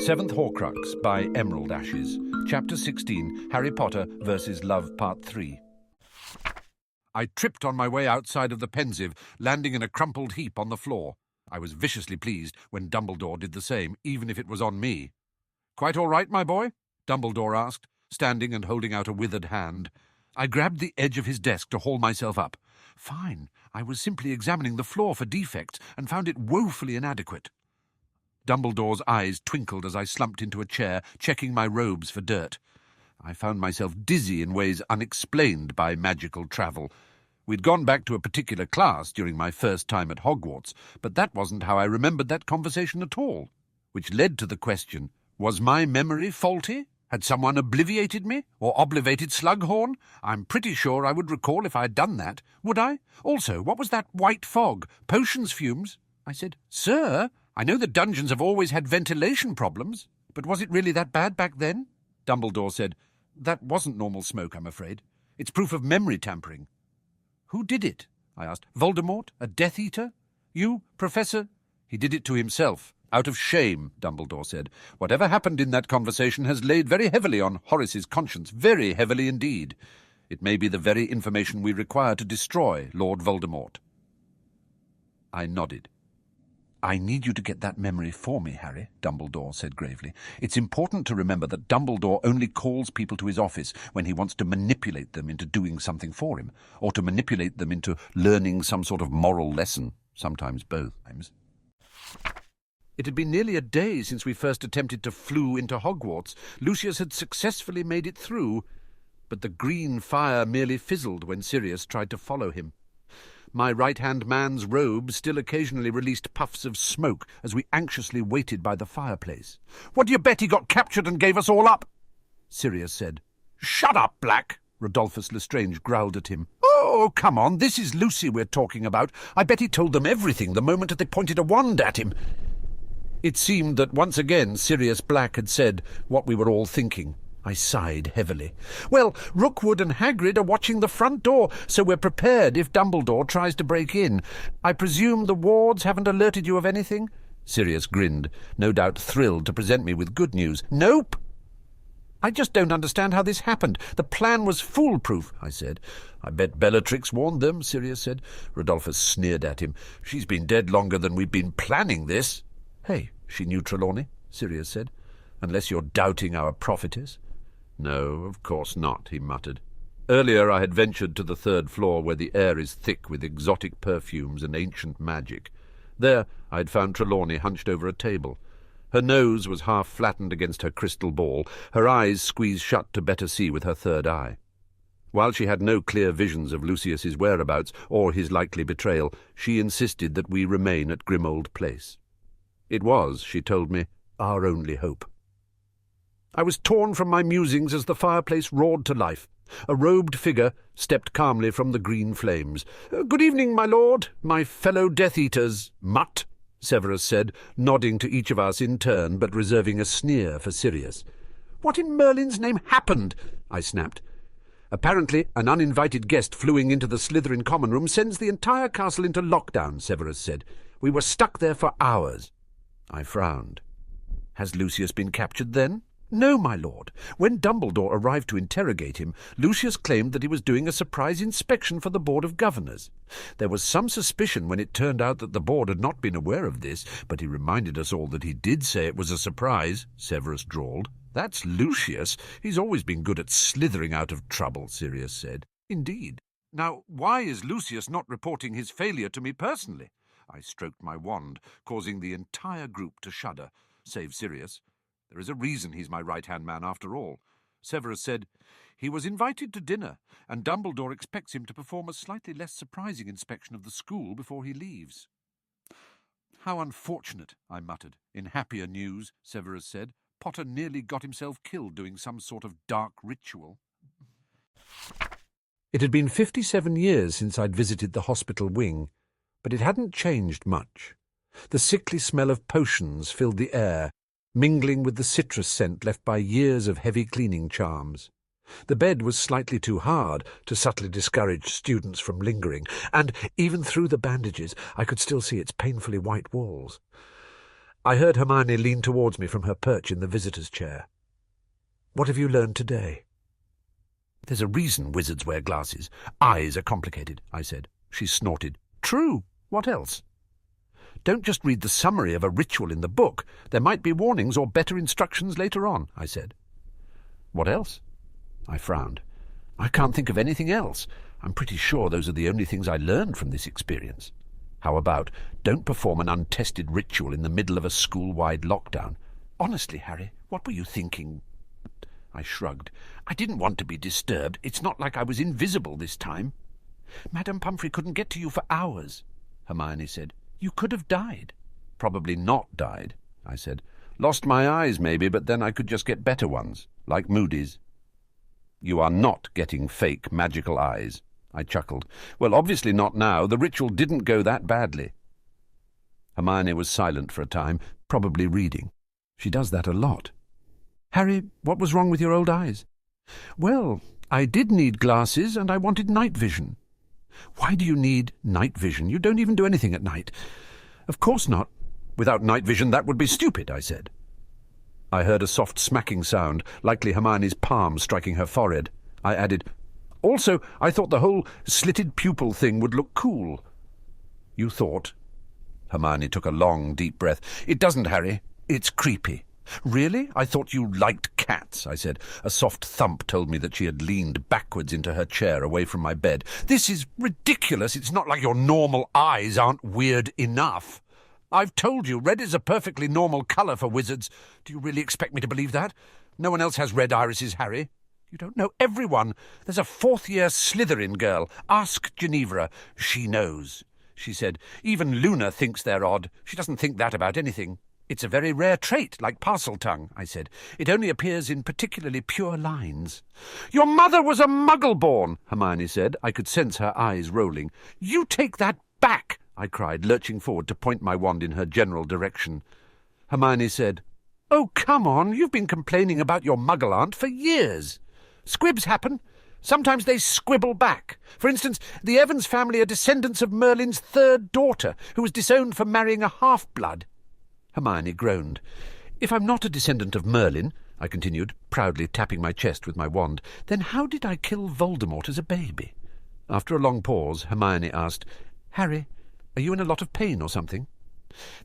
Seventh Horcrux by Emerald Ashes. Chapter 16, Harry Potter vs. Love Part 3. I tripped on my way outside of the Pensive, landing in a crumpled heap on the floor. I was viciously pleased when Dumbledore did the same, even if it was on me. "Quite all right, my boy?" Dumbledore asked, standing and holding out a withered hand. I grabbed the edge of his desk to haul myself up. Fine. I was simply examining the floor for defects and found it woefully inadequate. Dumbledore's eyes twinkled as I slumped into a chair, checking my robes for dirt. I found myself dizzy in ways unexplained by magical travel. We'd gone back to a particular class during my first time at Hogwarts, but that wasn't how I remembered that conversation at all. Which led to the question, was my memory faulty? Had someone obliviated me, or oblivated Slughorn? I'm pretty sure I would recall if I had done that. Would I? Also, what was that white fog? Potions fumes? I said, "Sir, I know the dungeons have always had ventilation problems, but was it really that bad back then?" Dumbledore said, "That wasn't normal smoke, I'm afraid. It's proof of memory tampering." "Who did it?" I asked. "Voldemort? A Death Eater? You, Professor?" "He did it to himself, out of shame," Dumbledore said. "Whatever happened in that conversation has laid very heavily on Horace's conscience, very heavily indeed. It may be the very information we require to destroy Lord Voldemort." I nodded. "I need you to get that memory for me, Harry," Dumbledore said gravely. "It's important to remember that Dumbledore only calls people to his office when he wants to manipulate them into doing something for him, or to manipulate them into learning some sort of moral lesson, sometimes both times." It had been nearly a day since we first attempted to flew into Hogwarts. Lucius had successfully made it through, but the green fire merely fizzled when Sirius tried to follow him. My right-hand man's robe still occasionally released puffs of smoke as we anxiously waited by the fireplace. "What do you bet he got captured and gave us all up?" Sirius said. "Shut up, Black!" Rodolphus Lestrange growled at him. "Oh, come on, this is Lucy we're talking about. I bet he told them everything the moment that they pointed a wand at him." It seemed that once again Sirius Black had said what we were all thinking. I sighed heavily. "Well, Rookwood and Hagrid are watching the front door, so we're prepared if Dumbledore tries to break in. I presume the wards haven't alerted you of anything?" Sirius grinned, no doubt thrilled to present me with good news. "Nope." "I just don't understand how this happened. The plan was foolproof," I said. "I bet Bellatrix warned them," Sirius said. Rodolphus sneered at him. "She's been dead longer than we've been planning this." "Hey, she knew Trelawney," Sirius said. "Unless you're doubting our prophetess." "No, of course not," he muttered. Earlier I had ventured to the third floor where the air is thick with exotic perfumes and ancient magic. There I had found Trelawney hunched over a table. Her nose was half flattened against her crystal ball, her eyes squeezed shut to better see with her third eye. While she had no clear visions of Lucius's whereabouts or his likely betrayal, she insisted that we remain at Grimmauld Place. It was, she told me, our only hope. I was torn from my musings as the fireplace roared to life. A robed figure stepped calmly from the green flames. "Good evening, my lord, my fellow Death Eaters, mutt," Severus said, nodding to each of us in turn, but reserving a sneer for Sirius. "What in Merlin's name happened?" I snapped. "Apparently an uninvited guest fluing into the Slytherin common room sends the entire castle into lockdown," Severus said. "We were stuck there for hours." I frowned. "Has Lucius been captured then?" "No, my lord. When Dumbledore arrived to interrogate him, Lucius claimed that he was doing a surprise inspection for the Board of Governors. There was some suspicion when it turned out that the board had not been aware of this, but he reminded us all that he did say it was a surprise," Severus drawled. "That's Lucius. He's always been good at slithering out of trouble," Sirius said. "Indeed. Now, why is Lucius not reporting his failure to me personally?" I stroked my wand, causing the entire group to shudder, save Sirius. There is a reason he's my right-hand man after all. Severus said, "He was invited to dinner, and Dumbledore expects him to perform a slightly less surprising inspection of the school before he leaves." "How unfortunate," I muttered. "In happier news," Severus said, "Potter nearly got himself killed doing some sort of dark ritual." It had been 57 years since I'd visited the hospital wing, but it hadn't changed much. The sickly smell of potions filled the air, mingling with the citrus scent left by years of heavy cleaning charms. The bed was slightly too hard to subtly discourage students from lingering, and even through the bandages I could still see its painfully white walls. I heard Hermione lean towards me from her perch in the visitor's chair. "What have you learned today?" "There's a reason wizards wear glasses. Eyes are complicated," I said. She snorted. "True. What else?" "Don't just read the summary of a ritual in the book. There might be warnings or better instructions later on," I said. "What else?" I frowned. "I can't think of anything else. I'm pretty sure those are the only things I learned from this experience. How about, don't perform an untested ritual in the middle of a school-wide lockdown? Honestly, Harry, what were you thinking?" I shrugged. "I didn't want to be disturbed. It's not like I was invisible this time." "Madame Pomfrey couldn't get to you for hours," Hermione said. "You could have died." "Probably not died," I said. "Lost my eyes, maybe, but then I could just get better ones, like Moody's." "You are not getting fake magical eyes," I chuckled. "Well, obviously not now. The ritual didn't go that badly." Hermione was silent for a time, probably reading. She does that a lot. "Harry, what was wrong with your old eyes?" "Well, I did need glasses, and I wanted night vision." "Why do you need night vision? You don't even do anything at night." "Of course not. Without night vision that would be stupid," I said. I heard a soft smacking sound, likely Hermione's palm striking her forehead. I added, "Also, I thought the whole slitted pupil thing would look cool." "You thought?" Hermione took a long, deep breath. "It doesn't, Harry. It's creepy." "Really? I thought you liked cats," I said. A soft thump told me that she had leaned backwards into her chair away from my bed. "This is ridiculous. It's not like your normal eyes aren't weird enough. I've told you, red is a perfectly normal colour for wizards. Do you really expect me to believe that? No one else has red irises, Harry. You don't know everyone. There's a fourth-year Slytherin girl. Ask Ginevra. She knows," she said. "Even Luna thinks they're odd. She doesn't think that about anything." "It's a very rare trait, like Parseltongue," I said. "It only appears in particularly pure lines." "Your mother was a muggle-born," Hermione said. I could sense her eyes rolling. "You take that back," I cried, lurching forward to point my wand in her general direction. Hermione said, "Oh, come on, you've been complaining about your muggle aunt for years. Squibs happen. Sometimes they squibble back. For instance, the Evans family are descendants of Merlin's third daughter, who was disowned for marrying a half-blood." Hermione groaned. "If I'm not a descendant of Merlin," I continued, proudly tapping my chest with my wand, "then how did I kill Voldemort as a baby?" After a long pause, Hermione asked, "Harry, are you in a lot of pain or something?"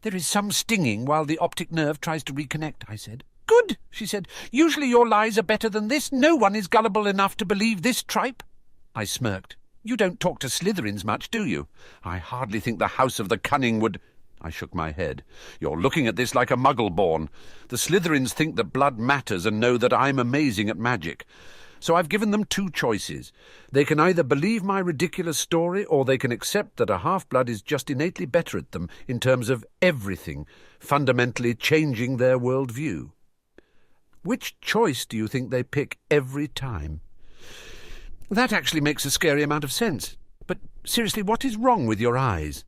"There is some stinging while the optic nerve tries to reconnect," I said. "Good," she said. "Usually your lies are better than this. No one is gullible enough to believe this tripe." I smirked. "You don't talk to Slytherins much, do you? I hardly think the House of the Cunning would—" I shook my head. "You're looking at this like a muggle-born. The Slytherins think that blood matters and know that I'm amazing at magic. So I've given them two choices. They can either believe my ridiculous story, or they can accept that a half-blood is just innately better at them in terms of everything, fundamentally changing their world-view. Which choice do you think they pick every time?" "That actually makes a scary amount of sense. But seriously, what is wrong with your eyes?"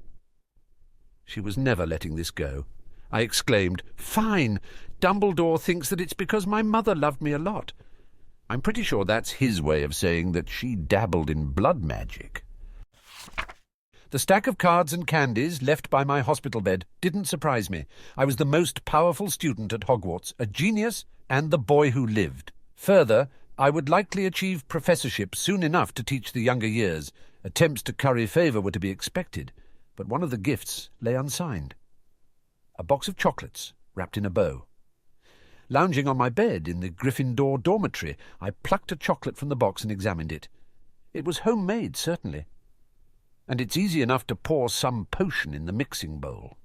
She was never letting this go. I exclaimed, "Fine! Dumbledore thinks that it's because my mother loved me a lot. I'm pretty sure that's his way of saying that she dabbled in blood magic." The stack of cards and candies left by my hospital bed didn't surprise me. I was the most powerful student at Hogwarts, a genius and the boy who lived. Further, I would likely achieve professorship soon enough to teach the younger years. Attempts to curry favour were to be expected, but one of the gifts lay unsigned. A box of chocolates wrapped in a bow. Lounging on my bed in the Gryffindor dormitory, I plucked a chocolate from the box and examined it. It was homemade, certainly. And it's easy enough to pour some potion in the mixing bowl.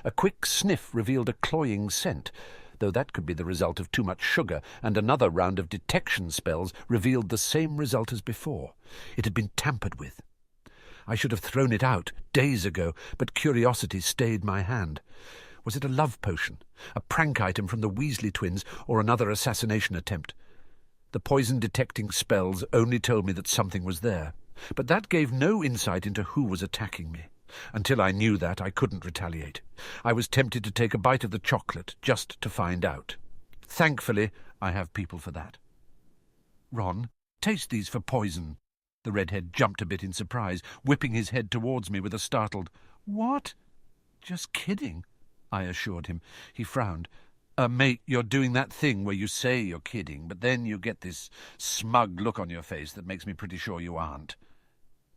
A quick sniff revealed a cloying scent, though that could be the result of too much sugar, and another round of detection spells revealed the same result as before. It had been tampered with. I should have thrown it out days ago, but curiosity stayed my hand. Was it a love potion, a prank item from the Weasley twins, or another assassination attempt? The poison-detecting spells only told me that something was there, but that gave no insight into who was attacking me. Until I knew that, I couldn't retaliate. I was tempted to take a bite of the chocolate just to find out. Thankfully, I have people for that. "Ron, taste these for poison." The redhead jumped a bit in surprise, whipping his head towards me with a startled, "What?" "Just kidding." I assured him. He frowned. Mate, you're doing that thing where you say you're kidding, but then you get this smug look on your face that makes me pretty sure you aren't.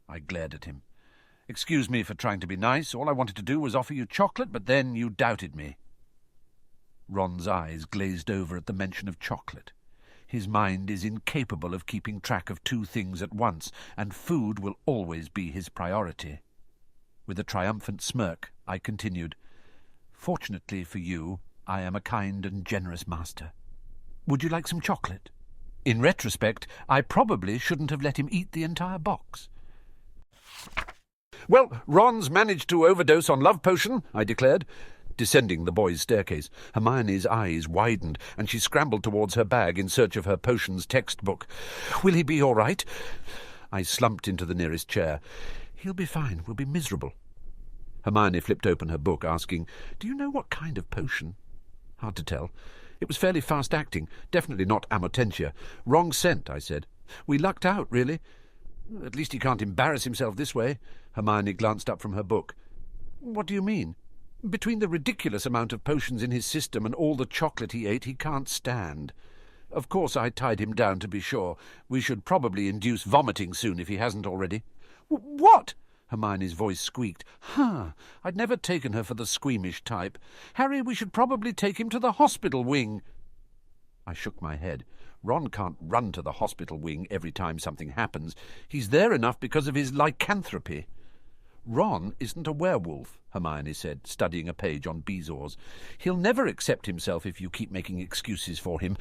I glared at him. Excuse me for trying to be nice. All I wanted to do was offer you chocolate, but then you doubted me. Ron's eyes glazed over at the mention of chocolate. His mind is incapable of keeping track of two things at once, and food will always be his priority. With a triumphant smirk, I continued, Fortunately for you, I am a kind and generous master. Would you like some chocolate? In retrospect, I probably shouldn't have let him eat the entire box. Well, Ron's managed to overdose on love potion, I declared, descending the boys' staircase. Hermione's eyes widened, and she scrambled towards her bag in search of her potions textbook. Will he be all right? I slumped into the nearest chair. He'll be fine. We'll be miserable. Hermione flipped open her book, asking, Do you know what kind of potion? Hard to tell. It was fairly fast-acting, definitely not amortentia. Wrong scent, I said. We lucked out, really. At least he can't embarrass himself this way. Hermione glanced up from her book. What do you mean? Between the ridiculous amount of potions in his system and all the chocolate he ate, he can't stand. Of course, I tied him down to be sure. We should probably induce vomiting soon if he hasn't already. What? Hermione's voice squeaked. I'd never taken her for the squeamish type. Harry, we should probably take him to the hospital wing. I shook my head. Ron can't run to the hospital wing every time something happens. He's there enough because of his lycanthropy. Ron isn't a werewolf, Hermione said, studying a page on Bezoars. He'll never accept himself if you keep making excuses for him.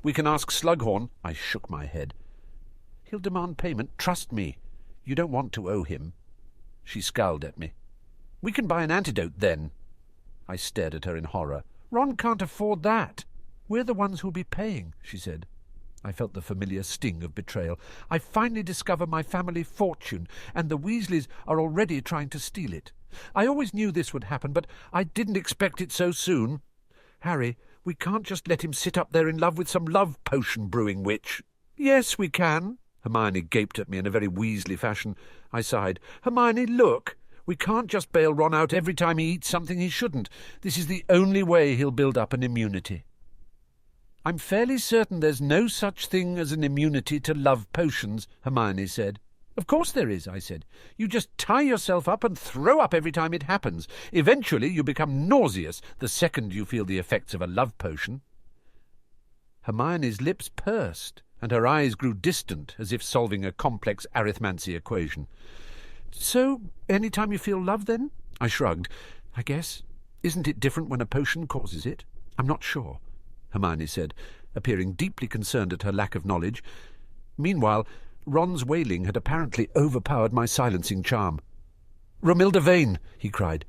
We can ask Slughorn. I shook my head. He'll demand payment, trust me. You don't want to owe him. She scowled at me. We can buy an antidote, then. I stared at her in horror. Ron can't afford that. We're the ones who'll be paying, she said. I felt the familiar sting of betrayal. I finally discover my family fortune, and the Weasleys are already trying to steal it. I always knew this would happen, but I didn't expect it so soon. Harry, we can't just let him sit up there in love with some love potion brewing witch. Yes, we can. Hermione gaped at me in a very Weasley fashion. I sighed. Hermione, look. We can't just bail Ron out every time he eats something he shouldn't. This is the only way he'll build up an immunity. I'm fairly certain there's no such thing as an immunity to love potions, Hermione said. Of course there is, I said. You just tie yourself up and throw up every time it happens. Eventually you become nauseous the second you feel the effects of a love potion. Hermione's lips pursed, and her eyes grew distant, as if solving a complex arithmancy equation. So, any time you feel love, then? I shrugged. I guess. Isn't it different when a potion causes it? I'm not sure, Hermione said, appearing deeply concerned at her lack of knowledge. Meanwhile, Ron's wailing had apparently overpowered my silencing charm. Romilda Vane, he cried.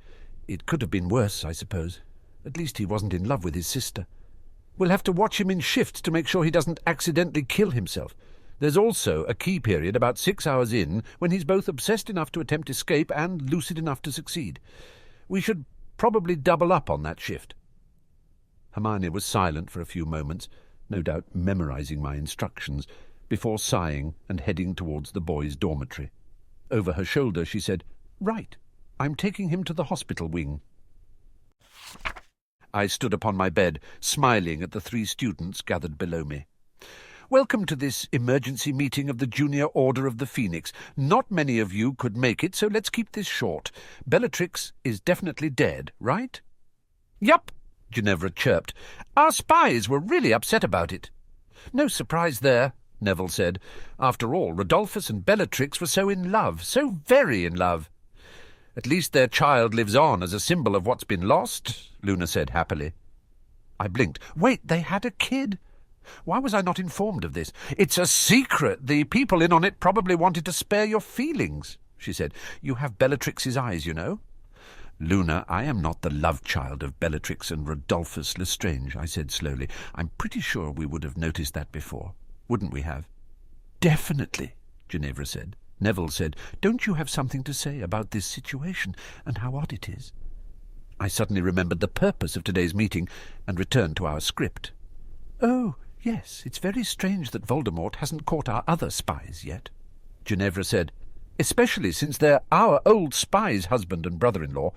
It could have been worse, I suppose. At least he wasn't in love with his sister. We'll have to watch him in shifts to make sure he doesn't accidentally kill himself. There's also a key period about 6 hours in when he's both obsessed enough to attempt escape and lucid enough to succeed. We should probably double up on that shift. Hermione was silent for a few moments, no doubt memorizing my instructions, before sighing and heading towards the boys' dormitory. Over her shoulder she said, Right, I'm taking him to the hospital wing. I stood upon my bed, smiling at the 3 students gathered below me. Welcome to this emergency meeting of the Junior Order of the Phoenix. Not many of you could make it, so let's keep this short. Bellatrix is definitely dead, right? Yup, Ginevra chirped. Our spies were really upset about it. No surprise there, Neville said. After all, Rodolphus and Bellatrix were so in love, so very in love. At least their child lives on as a symbol of what's been lost, Luna said happily. I blinked. Wait, they had a kid? Why was I not informed of this? It's a secret. The people in on it probably wanted to spare your feelings, she said. You have Bellatrix's eyes, you know. Luna, I am not the love child of Bellatrix and Rodolphus Lestrange, I said slowly. I'm pretty sure we would have noticed that before. Wouldn't we have? Definitely, Ginevra said. Neville said, Don't you have something to say about this situation and how odd it is? I suddenly remembered the purpose of today's meeting and returned to our script. Oh, yes, it's very strange that Voldemort hasn't caught our other spies yet, Ginevra said, especially since they're our old spies, husband and brother-in-law.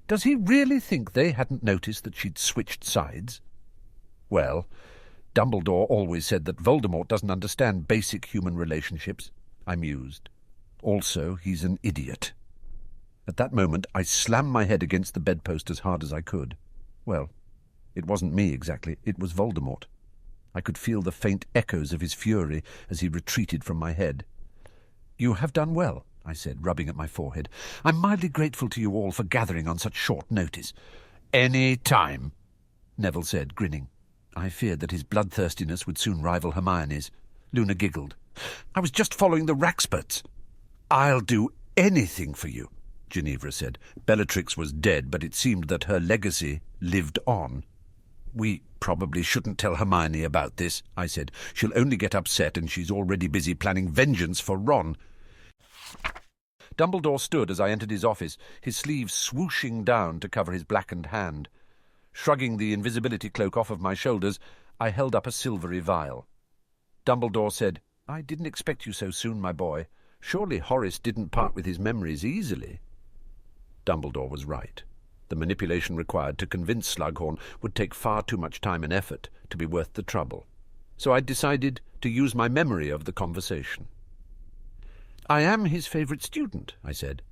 Does he really think they hadn't noticed that she'd switched sides? Well, Dumbledore always said that Voldemort doesn't understand basic human relationships, I mused. Also, he's an idiot. At that moment, I slammed my head against the bedpost as hard as I could. Well, it wasn't me exactly, it was Voldemort. I could feel the faint echoes of his fury as he retreated from my head. "You have done well," I said, rubbing at my forehead. "I'm mildly grateful to you all for gathering on such short notice." "Any time," Neville said, grinning. I feared that his bloodthirstiness would soon rival Hermione's. Luna giggled. "I was just following the Raxperts." "I'll do anything for you," Ginevra said. Bellatrix was dead, but it seemed that her legacy lived on. "We probably shouldn't tell Hermione about this," I said. "She'll only get upset, and she's already busy planning vengeance for Ron." Dumbledore stood as I entered his office, his sleeves swooshing down to cover his blackened hand. Shrugging the invisibility cloak off of my shoulders, I held up a silvery vial. Dumbledore said, "I didn't expect you so soon, my boy. Surely Horace didn't part with his memories easily." Dumbledore was right. The manipulation required to convince Slughorn would take far too much time and effort to be worth the trouble. So I decided to use my memory of the conversation. "I am his favourite student," I said.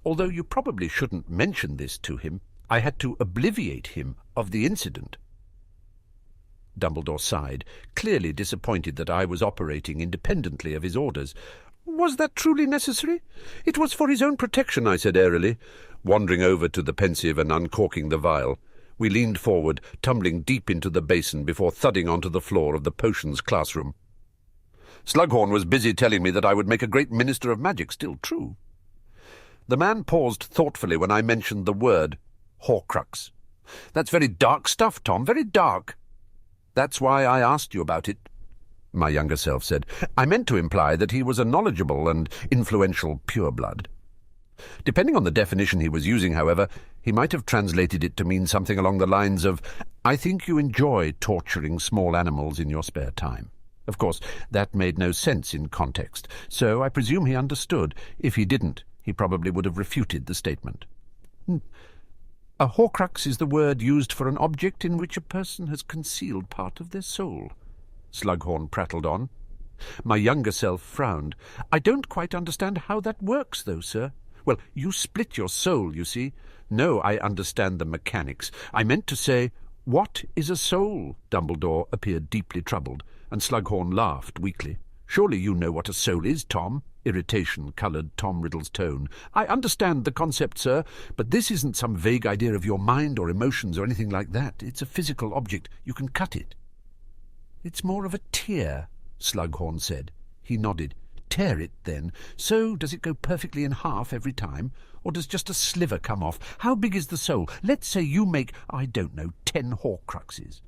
"Although you probably shouldn't mention this to him, I had to obliviate him of the incident." Dumbledore sighed, clearly disappointed that I was operating independently of his orders. "Was that truly necessary?" "It was for his own protection," I said airily, wandering over to the pensieve and uncorking the vial. We leaned forward, tumbling deep into the basin before thudding onto the floor of the potions classroom. Slughorn was busy telling me that I would make a great minister of magic, still true. The man paused thoughtfully when I mentioned the word Horcrux. "That's very dark stuff, Tom, very dark." "That's why I asked you about it," my younger self said. "I meant to imply that he was a knowledgeable and influential pureblood." Depending on the definition he was using, however, he might have translated it to mean something along the lines of, "I think you enjoy torturing small animals in your spare time." Of course, that made no sense in context, so I presume he understood. If he didn't, he probably would have refuted the statement. "A Horcrux is the word used for an object in which a person has concealed part of their soul," Slughorn prattled on. My younger self frowned. "I don't quite understand how that works, though, sir." "Well, you split your soul, you see." "No, I understand the mechanics. I meant to say, what is a soul?" Dumbledore appeared deeply troubled, and Slughorn laughed weakly. "Surely you know what a soul is, Tom." Irritation coloured Tom Riddle's tone. "I understand the concept, sir, but this isn't some vague idea of your mind or emotions or anything like that. It's a physical object. You can cut it." "It's more of a tear," Slughorn said. He nodded. "Tear it, then. So does it go perfectly in half every time? Or does just a sliver come off? How big is the soul? Let's say you make, I don't know, 10 Horcruxes."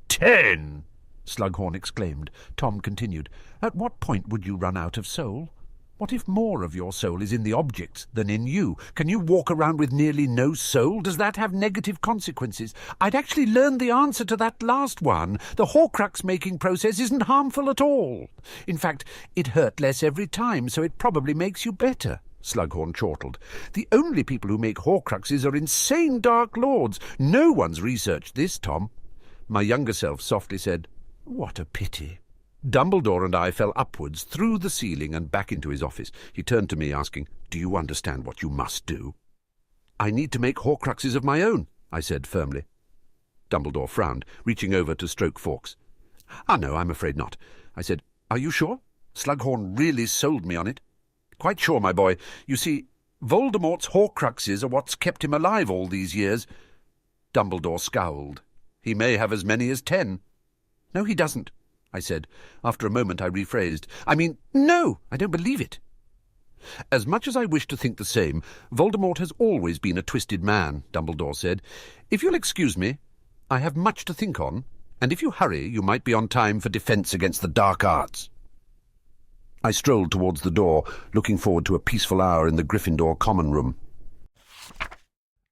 "10!" Slughorn exclaimed. Tom continued. "At what point would you run out of soul? What if more of your soul is in the objects than in you? Can you walk around with nearly no soul? Does that have negative consequences? I'd actually learned the answer to that last one. The Horcrux-making process isn't harmful at all. In fact, it hurt less every time, so it probably makes you better." Slughorn chortled. "The only people who make Horcruxes are insane Dark Lords. No one's researched this, Tom." My younger self softly said, "What a pity." Dumbledore and I fell upwards through the ceiling and back into his office. He turned to me, asking, "Do you understand what you must do?" "I need to make Horcruxes of my own," I said firmly. Dumbledore frowned, reaching over to stroke Fawkes. No, I'm afraid not." I said. "Are you sure? Slughorn really sold me on it." "Quite sure, my boy. You see, Voldemort's Horcruxes are what's kept him alive all these years." Dumbledore scowled. "He may have as many as 10. "No, he doesn't," I said. After a moment I rephrased. No, I don't believe it." "As much as I wish to think the same, Voldemort has always been a twisted man," Dumbledore said. "If you'll excuse me, I have much to think on, and if you hurry, you might be on time for defence against the dark arts." I strolled towards the door, looking forward to a peaceful hour in the Gryffindor common room.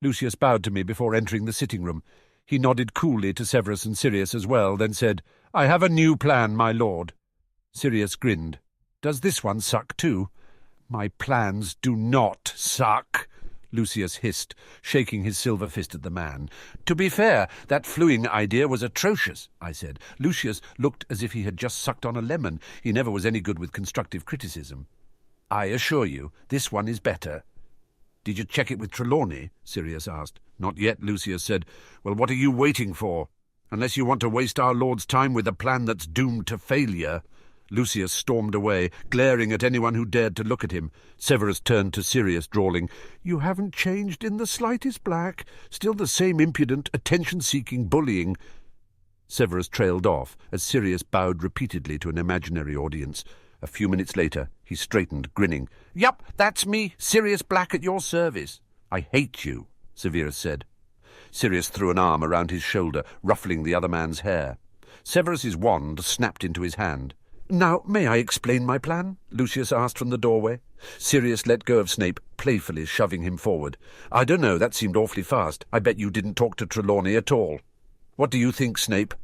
Lucius bowed to me before entering the sitting room. He nodded coolly to Severus and Sirius as well, then said, "I have a new plan, my lord." Sirius grinned. "Does this one suck too?" "My plans do not suck," Lucius hissed, shaking his silver fist at the man. "To be fair, that fluing idea was atrocious," I said. Lucius looked as if he had just sucked on a lemon. He never was any good with constructive criticism. "I assure you, this one is better." "Did you check it with Trelawney?" Sirius asked. "Not yet," Lucius said. "Well, what are you waiting for? Unless you want to waste our Lord's time with a plan that's doomed to failure." Lucius stormed away, glaring at anyone who dared to look at him. Severus turned to Sirius, drawling, "You haven't changed in the slightest, Black. Still the same impudent, attention-seeking bullying." Severus trailed off, as Sirius bowed repeatedly to an imaginary audience. A few minutes later, he straightened, grinning. "Yup, that's me, Sirius Black, at your service." "I hate you," Severus said. Sirius threw an arm around his shoulder, ruffling the other man's hair. Severus's wand snapped into his hand. "Now, may I explain my plan?" Lucius asked from the doorway. Sirius let go of Snape, playfully shoving him forward. "I don't know, that seemed awfully fast. I bet you didn't talk to Trelawney at all. What do you think, Snape?"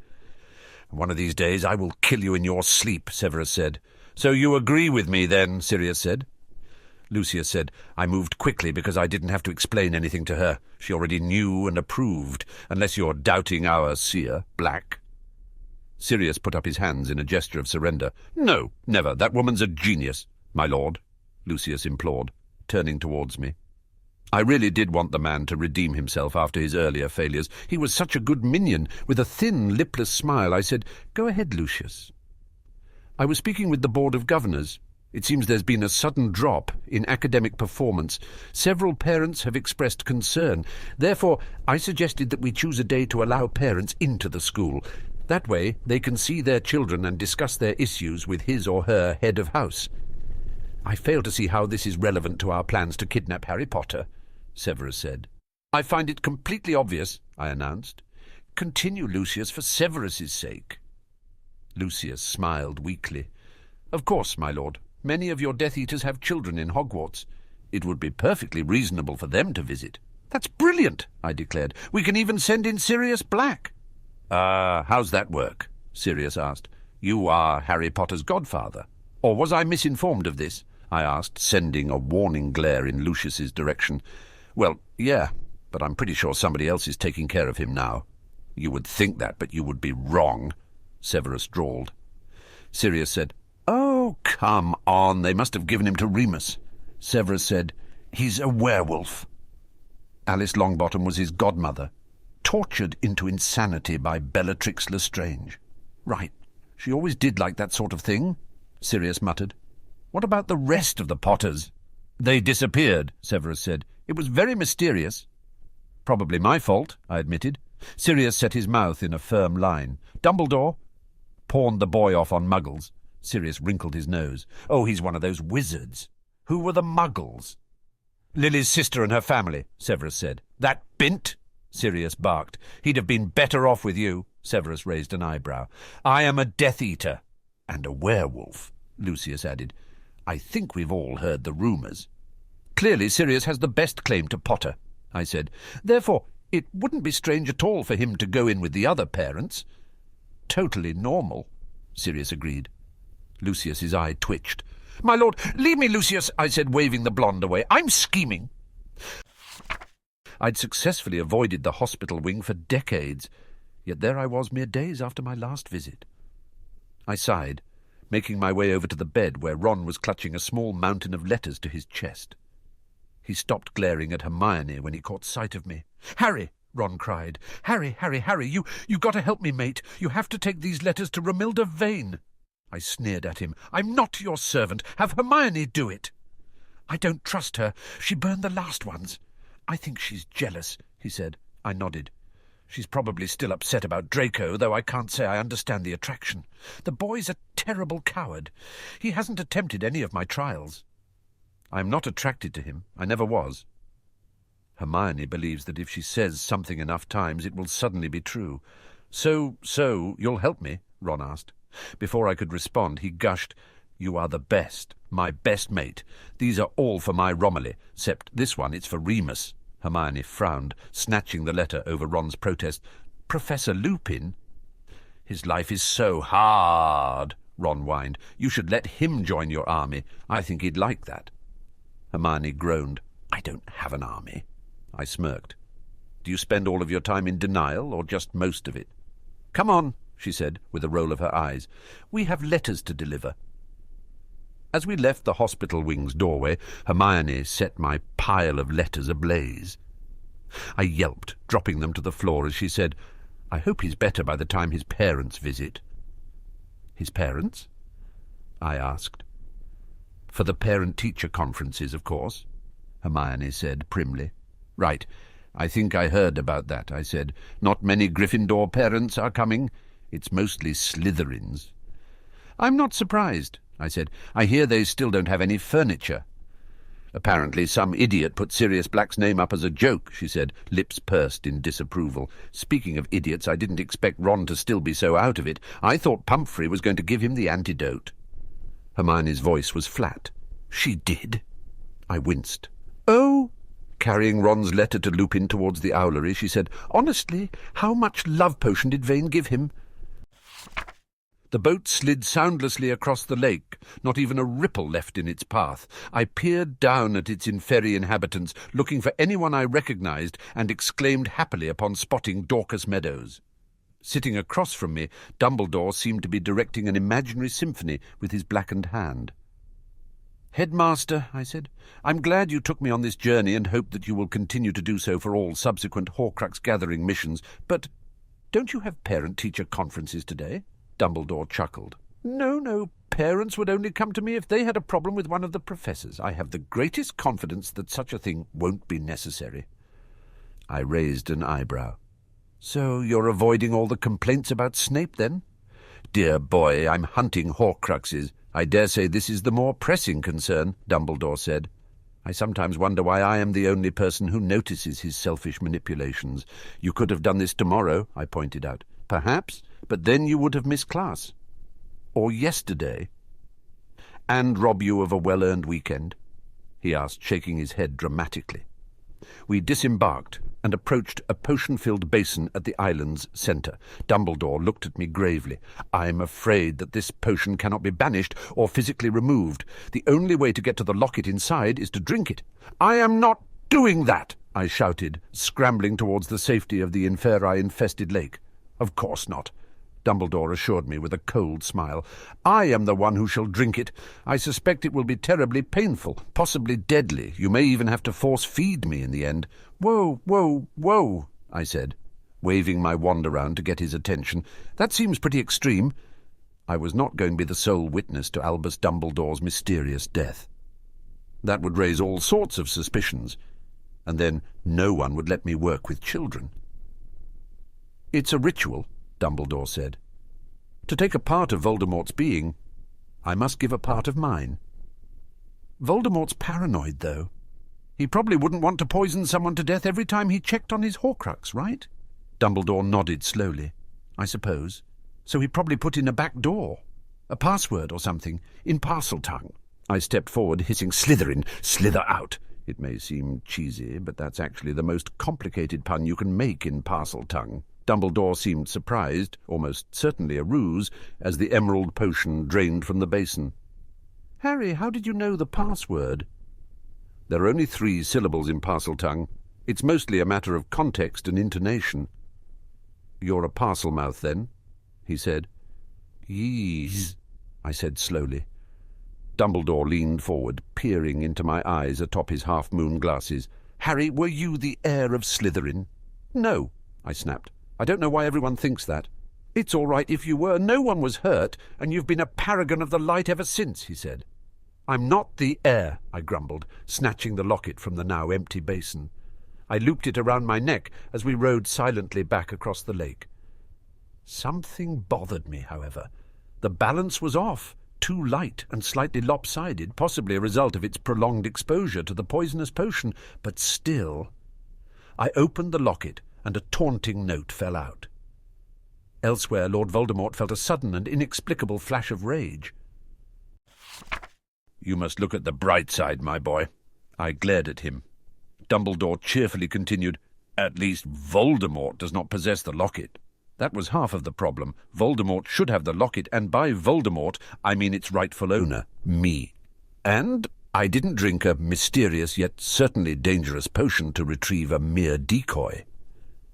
"One of these days I will kill you in your sleep," Severus said. "So you agree with me, then?" Sirius said. Lucius said, "I moved quickly because I didn't have to explain anything to her. She already knew and approved, unless you're doubting our seer, Black." Sirius put up his hands in a gesture of surrender. "No, never. That woman's a genius, my lord," Lucius implored, turning towards me. I really did want the man to redeem himself after his earlier failures. He was such a good minion. With a thin, lipless smile, I said, "Go ahead, Lucius." "I was speaking with the Board of Governors. It seems there's been a sudden drop in academic performance. Several parents have expressed concern. Therefore, I suggested that we choose a day to allow parents into the school. That way they can see their children and discuss their issues with his or her head of house." "I fail to see how this is relevant to our plans to kidnap Harry Potter," Severus said. "I find it completely obvious," I announced. "Continue, Lucius, for Severus's sake." Lucius smiled weakly. "Of course, my lord. Many of your Death Eaters have children in Hogwarts. It would be perfectly reasonable for them to visit." "That's brilliant," I declared. "We can even send in Sirius Black." How's that work?" Sirius asked. "You are Harry Potter's godfather. Or was I misinformed of this?" I asked, sending a warning glare in Lucius's direction. "Well, yeah, but I'm pretty sure somebody else is taking care of him now." "You would think that, but you would be wrong," Severus drawled. Sirius said, "Oh, come on, they must have given him to Remus." Severus said, "He's a werewolf." Alice Longbottom was his godmother, tortured into insanity by Bellatrix Lestrange. "Right, she always did like that sort of thing," Sirius muttered. "What about the rest of the Potters?" "They disappeared," Severus said. "It was very mysterious." "Probably my fault," I admitted. Sirius set his mouth in a firm line. "Dumbledore pawned the boy off on Muggles." Sirius wrinkled his nose. "Oh, he's one of those wizards." "Who were the Muggles?" "Lily's sister and her family," Severus said. "That bint?" Sirius barked. "He'd have been better off with you." Severus raised an eyebrow. "I am a Death Eater." "And a werewolf," Lucius added. "I think we've all heard the rumours." "Clearly Sirius has the best claim to Potter," I said. "Therefore, it wouldn't be strange at all for him to go in with the other parents." "Totally normal," Sirius agreed. Lucius's eye twitched. "My lord, leave me, Lucius," I said, waving the blonde away. "I'm scheming." I'd successfully avoided the hospital wing for decades, yet there I was mere days after my last visit. I sighed, making my way over to the bed where Ron was clutching a small mountain of letters to his chest. He stopped glaring at Hermione when he caught sight of me. "Harry!" Ron cried. "Harry, Harry, Harry, you got to help me, mate. You have to take these letters to Romilda Vane." I sneered at him. "I'm not your servant. Have Hermione do it." "I don't trust her. She burned the last ones." "I think she's jealous," he said. I nodded. "She's probably still upset about Draco, though I can't say I understand the attraction. The boy's a terrible coward. He hasn't attempted any of my trials." "I'm not attracted to him. I never was." Hermione believes that if she says something enough times, it will suddenly be true. So, you'll help me?" Ron asked. Before I could respond, he gushed, "You are the best, my best mate. These are all for my Romilly, except this one, it's for Remus." Hermione frowned, snatching the letter over Ron's protest. "Professor Lupin?" "His life is so hard," Ron whined. "You should let him join your army. I think he'd like that." Hermione groaned. I don't have an army. I smirked. Do you spend all of your time in denial, or just most of it? Come on, she said, with a roll of her eyes. We have letters to deliver. As we left the hospital wing's doorway, Hermione set my pile of letters ablaze. I yelped, dropping them to the floor as she said, I hope he's better by the time his parents visit. His parents? I asked. For the parent-teacher conferences, of course, Hermione said primly. Right. I think I heard about that, I said. Not many Gryffindor parents are coming. It's mostly Slytherins. I'm not surprised, I said. I hear they still don't have any furniture. Apparently some idiot put Sirius Black's name up as a joke, she said, lips pursed in disapproval. Speaking of idiots, I didn't expect Ron to still be so out of it. I thought Pumphrey was going to give him the antidote. Hermione's voice was flat. She did? I winced. Oh, carrying Ron's letter to Lupin towards the owlery, she said, honestly, how much love potion did Vane give him? The boat slid soundlessly across the lake, not even a ripple left in its path. I peered down at its inferi inhabitants, looking for anyone I recognized, and exclaimed happily upon spotting Dorcas Meadows. Sitting across from me, Dumbledore seemed to be directing an imaginary symphony with his blackened hand. Headmaster, I said, I'm glad you took me on this journey and hope that you will continue to do so for all subsequent Horcrux gathering missions, but don't you have parent-teacher conferences today? Dumbledore chuckled. No, parents would only come to me if they had a problem with one of the professors. I have the greatest confidence that such a thing won't be necessary. I raised an eyebrow. So you're avoiding all the complaints about Snape, then? Dear boy, I'm hunting Horcruxes. I dare say this is the more pressing concern, Dumbledore said. I sometimes wonder why I am the only person who notices his selfish manipulations. You could have done this tomorrow, I pointed out. Perhaps, but then you would have missed class. Or yesterday. And rob you of a well-earned weekend? He asked, shaking his head dramatically. We disembarked and approached a potion-filled basin at the island's centre. Dumbledore looked at me gravely. I'm afraid that this potion cannot be banished or physically removed. The only way to get to the locket inside is to drink it. I am not doing that, I shouted, scrambling towards the safety of the inferi-infested lake. Of course not, Dumbledore assured me with a cold smile. I am the one who shall drink it. I suspect it will be terribly painful, possibly deadly. You may even have to force-feed me in the end. Whoa, I said, waving my wand around to get his attention. That seems pretty extreme. I was not going to be the sole witness to Albus Dumbledore's mysterious death. That would raise all sorts of suspicions, and then no one would let me work with children. It's a ritual, Dumbledore said. To take a part of Voldemort's being, I must give a part of mine. Voldemort's paranoid, though. He probably wouldn't want to poison someone to death every time he checked on his Horcrux, right? Dumbledore nodded slowly. I suppose. So he probably put in a back door, a password or something, in Parseltongue. I stepped forward, hissing, Slytherin, slither out. It may seem cheesy, but that's actually the most complicated pun you can make in Parseltongue. Dumbledore seemed surprised, almost certainly a ruse, as the emerald potion drained from the basin. Harry, how did you know the password? There are only 3 syllables in Parseltongue. It's mostly a matter of context and intonation. You're a Parselmouth, then? He said. Yes, I said slowly. Dumbledore leaned forward, peering into my eyes atop his half-moon glasses. Harry, were you the heir of Slytherin? No, I snapped. I don't know why everyone thinks that. It's all right if you were. No one was hurt, and you've been a paragon of the light ever since, he said. I'm not the heir, I grumbled, snatching the locket from the now empty basin. I looped it around my neck as we rowed silently back across the lake. Something bothered me, however. The balance was off, too light and slightly lopsided, possibly a result of its prolonged exposure to the poisonous potion, but still. I opened the locket, and a taunting note fell out. Elsewhere, Lord Voldemort felt a sudden and inexplicable flash of rage. You must look at the bright side, my boy. I glared at him. Dumbledore cheerfully continued, At least Voldemort does not possess the locket. That was half of the problem. Voldemort should have the locket, and by Voldemort I mean its rightful owner, me. And I didn't drink a mysterious yet certainly dangerous potion to retrieve a mere decoy.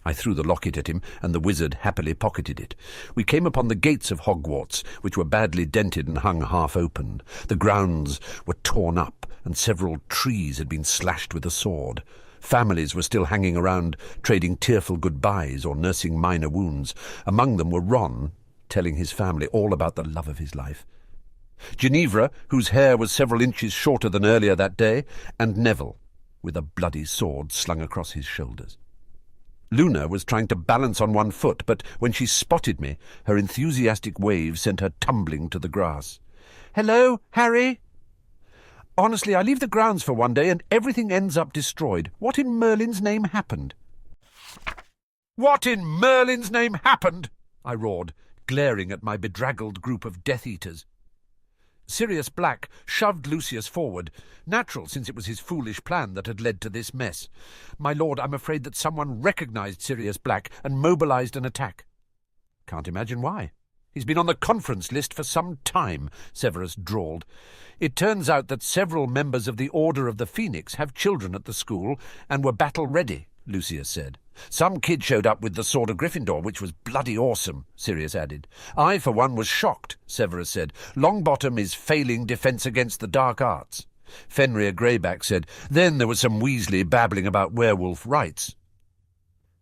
I threw the locket at him, and the wizard happily pocketed it. We came upon the gates of Hogwarts, which were badly dented and hung half open. The grounds were torn up, and several trees had been slashed with a sword. Families were still hanging around, trading tearful goodbyes or nursing minor wounds. Among them were Ron, telling his family all about the love of his life, Ginevra, whose hair was several inches shorter than earlier that day, and Neville, with a bloody sword slung across his shoulders. Luna was trying to balance on one foot, but when she spotted me, her enthusiastic wave sent her tumbling to the grass. "Hello, Harry?" "Honestly, I leave the grounds for one day and everything ends up destroyed. What in Merlin's name happened?" "What in Merlin's name happened?" I roared, glaring at my bedraggled group of Death Eaters. Sirius Black shoved Lucius forward, natural since it was his foolish plan that had led to this mess. "My lord, I'm afraid that someone recognized Sirius Black and mobilized an attack." "Can't imagine why. He's been on the conference list for some time," Severus drawled. "It turns out that several members of the Order of the Phoenix have children at the school and were battle-ready," Lucius said. "Some kid showed up with the Sword of Gryffindor, which was bloody awesome," Sirius added. "I, for one, was shocked," Severus said. "Longbottom is failing defence against the dark arts." Fenrir Greyback said, "Then there was some Weasley babbling about werewolf rights."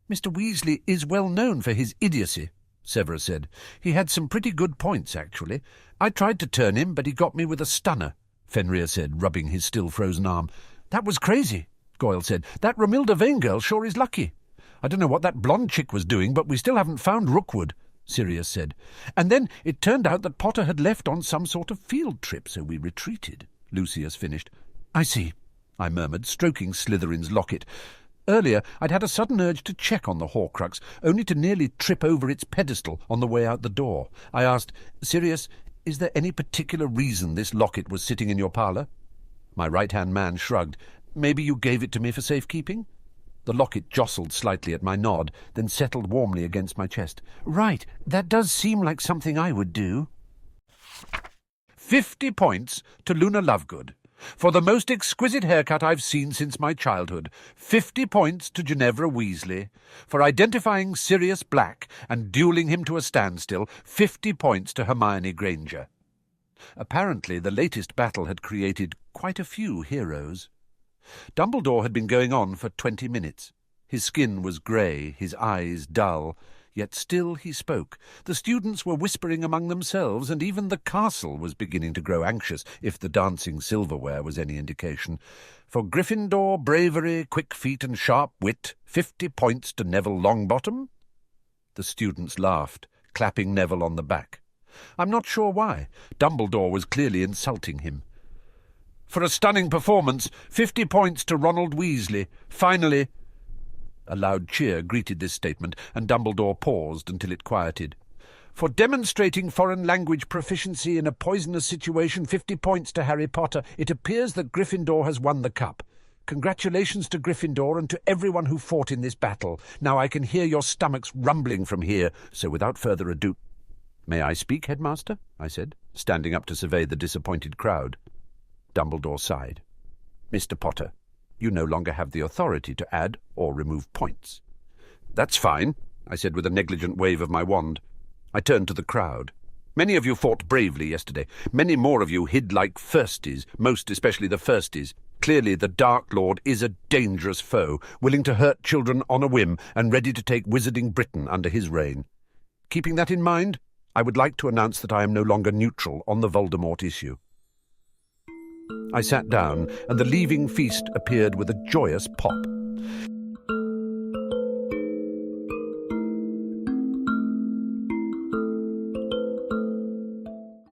"Mr. Weasley is well known for his idiocy," Severus said. "He had some pretty good points, actually. I tried to turn him, but he got me with a stunner," Fenrir said, rubbing his still-frozen arm. "That was crazy," Goyle said. "That Romilda Vane girl sure is lucky. I don't know what that blonde chick was doing, but we still haven't found Rookwood," Sirius said. "And then it turned out that Potter had left on some sort of field trip, so we retreated," Lucius finished. "I see," I murmured, stroking Slytherin's locket. Earlier I'd had a sudden urge to check on the Horcrux, only to nearly trip over its pedestal on the way out the door. I asked, "Sirius, is there any particular reason this locket was sitting in your parlour?" My right-hand man shrugged. "Maybe you gave it to me for safekeeping?" The locket jostled slightly at my nod, then settled warmly against my chest. "Right, that does seem like something I would do." 50 points to Luna Lovegood. For the most exquisite haircut I've seen since my childhood. 50 points to Ginevra Weasley. For identifying Sirius Black and duelling him to a standstill. 50 points to Hermione Granger. Apparently the latest battle had created quite a few heroes. Dumbledore had been going on for 20 minutes. His skin was grey, his eyes dull, yet still he spoke. The students were whispering among themselves, and even the castle was beginning to grow anxious, if the dancing silverware was any indication. For Gryffindor, bravery, quick feet and sharp wit, 50 points to Neville Longbottom. The students laughed, clapping Neville on the back. I'm not sure why. Dumbledore was clearly insulting him. For a stunning performance, 50 points to Ronald Weasley. Finally... A loud cheer greeted this statement, and Dumbledore paused until it quieted. For demonstrating foreign language proficiency in a poisonous situation, 50 points to Harry Potter. It appears that Gryffindor has won the cup. Congratulations to Gryffindor and to everyone who fought in this battle. Now I can hear your stomachs rumbling from here, so without further ado... "May I speak, Headmaster?" I said, standing up to survey the disappointed crowd. Dumbledore sighed. "Mr. Potter, you no longer have the authority to add or remove points." "That's fine," I said with a negligent wave of my wand. I turned to the crowd. "Many of you fought bravely yesterday. Many more of you hid like firsties, most especially the firsties. Clearly the Dark Lord is a dangerous foe, willing to hurt children on a whim and ready to take Wizarding Britain under his reign. Keeping that in mind, I would like to announce that I am no longer neutral on the Voldemort issue." I sat down, and the leaving feast appeared with a joyous pop.